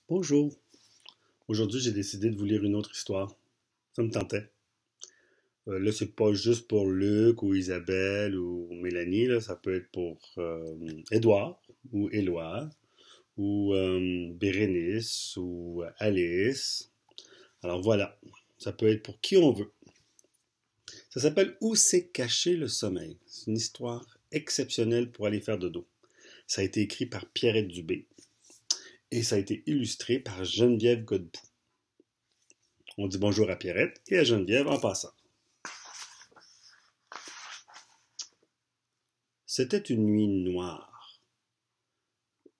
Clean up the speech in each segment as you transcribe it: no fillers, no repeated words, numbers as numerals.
Bonjour. Aujourd'hui, j'ai décidé de vous lire une autre histoire. Ça me tentait. Là, c'est pas juste pour Luc ou Isabelle ou Mélanie, là. Ça peut être pour Édouard ou Éloi ou Bérénice ou Alice. Alors voilà, ça peut être pour qui on veut. Ça s'appelle Où s'est caché le sommeil. C'est une histoire exceptionnelle pour aller faire dodo. Ça a été écrit par Pierrette Dubé et ça a été illustré par Geneviève Godbout. On dit bonjour à Pierrette et à Geneviève en passant. C'était une nuit noire,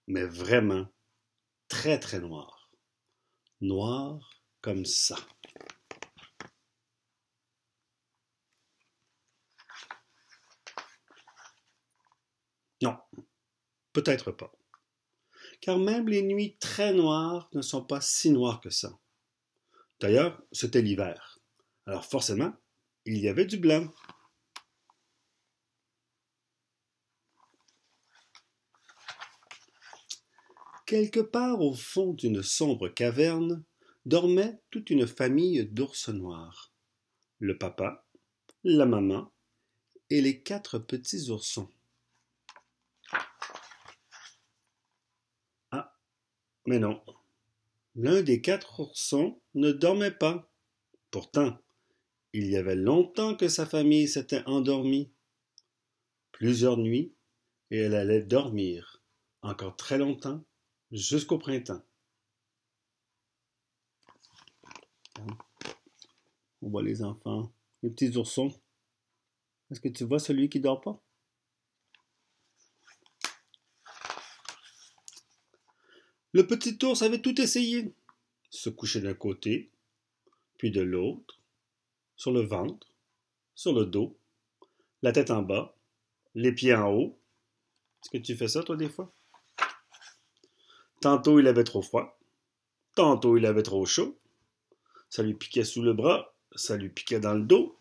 mais vraiment très très noire. Noire comme ça. Non, peut-être pas. Car même les nuits très noires ne sont pas si noires que ça. D'ailleurs, c'était l'hiver. Alors forcément, il y avait du blanc. Quelque part au fond d'une sombre caverne dormait toute une famille d'ours noirs. Le papa, la maman et les 4 petits oursons. Ah, mais non, l'un des 4 oursons ne dormait pas. Pourtant, il y avait longtemps que sa famille s'était endormie. Plusieurs nuits, et elle allait dormir, encore très longtemps, jusqu'au printemps. On voit les enfants, les petits oursons. Est-ce que tu vois celui qui dort pas? Le petit ours avait tout essayé. Se coucher d'un côté, puis de l'autre, sur le ventre, sur le dos, la tête en bas, les pieds en haut. Est-ce que tu fais ça, toi, des fois? Tantôt, il avait trop froid. Tantôt, il avait trop chaud. Ça lui piquait sous le bras. Ça lui piquait dans le dos.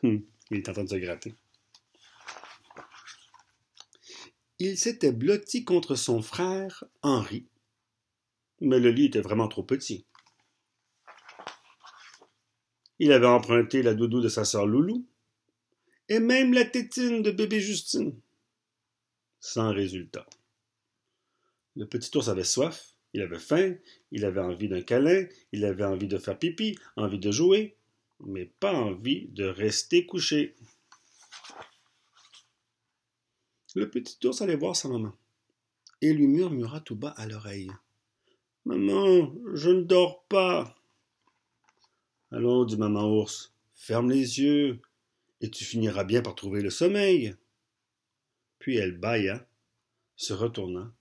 Il est en train de se gratter. Il s'était blotti contre son frère Henri. Mais le lit était vraiment trop petit. Il avait emprunté la doudou de sa sœur Loulou et même la tétine de bébé Justine. Sans résultat. Le petit ours avait soif, il avait faim, il avait envie d'un câlin, il avait envie de faire pipi, envie de jouer, mais pas envie de rester couché. Le petit ours allait voir sa maman et lui murmura tout bas à l'oreille. « Maman, je ne dors pas. » « Allons, dit maman ours, ferme les yeux et tu finiras bien par trouver le sommeil. » Puis elle bâilla, se retourna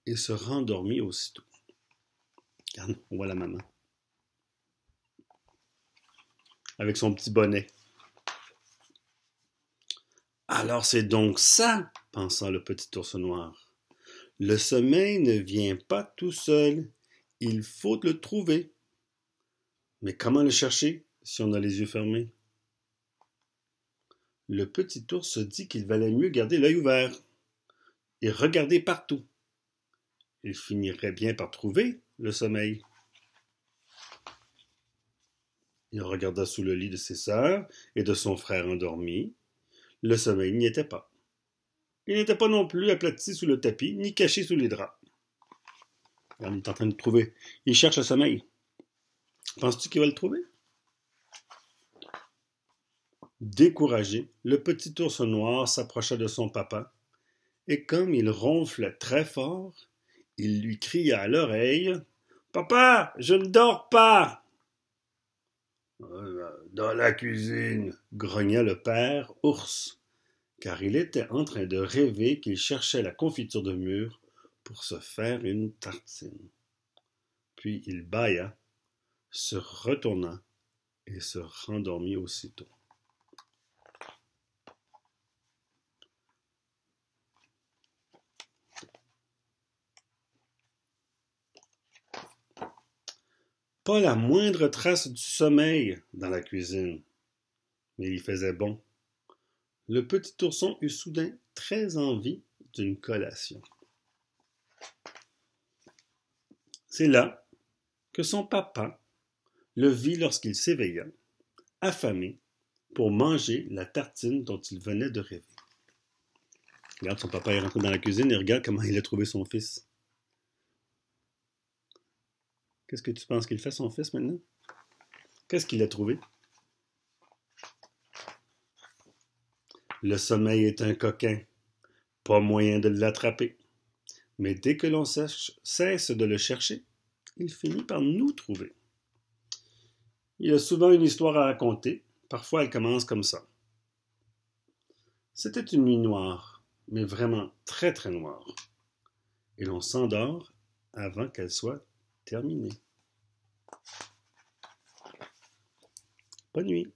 et se rendormit aussitôt. Regarde, on voit la maman avec son petit bonnet. Alors c'est donc ça, pensa le petit ours noir. Le sommeil ne vient pas tout seul, il faut le trouver. Mais comment le chercher si on a les yeux fermés? Le petit ours se dit qu'il valait mieux garder l'œil ouvert et regarder partout. Il finirait bien par trouver le sommeil. Il regarda sous le lit de ses sœurs et de son frère endormi. Le sommeil n'y était pas. Il n'était pas non plus aplati sous le tapis, ni caché sous les draps. Il est en train de trouver. Il cherche le sommeil. Penses-tu qu'il va le trouver? Découragé, le petit ours noir s'approcha de son papa, et comme il ronflait très fort, il lui cria à l'oreille « Papa, je ne dors pas !» Dans la cuisine, grogna le père ours, car il était en train de rêver qu'il cherchait la confiture de mûre pour se faire une tartine. Puis il bâilla, se retourna et se rendormit aussitôt. Pas la moindre trace du sommeil dans la cuisine, mais il faisait bon. Le petit ourson eut soudain très envie d'une collation. C'est là que son papa le vit lorsqu'il s'éveilla, affamé, pour manger la tartine dont il venait de rêver. Regarde, son papa est rentré dans la cuisine et regarde comment il a trouvé son fils. Qu'est-ce que tu penses qu'il fait, son fils, maintenant? Qu'est-ce qu'il a trouvé? Le sommeil est un coquin, pas moyen de l'attraper. Mais dès que l'on cesse de le chercher, il finit par nous trouver. Il a souvent une histoire à raconter. Parfois, elle commence comme ça. C'était une nuit noire, mais vraiment très très noire. Et l'on s'endort avant qu'elle soit terminée. Bonne nuit.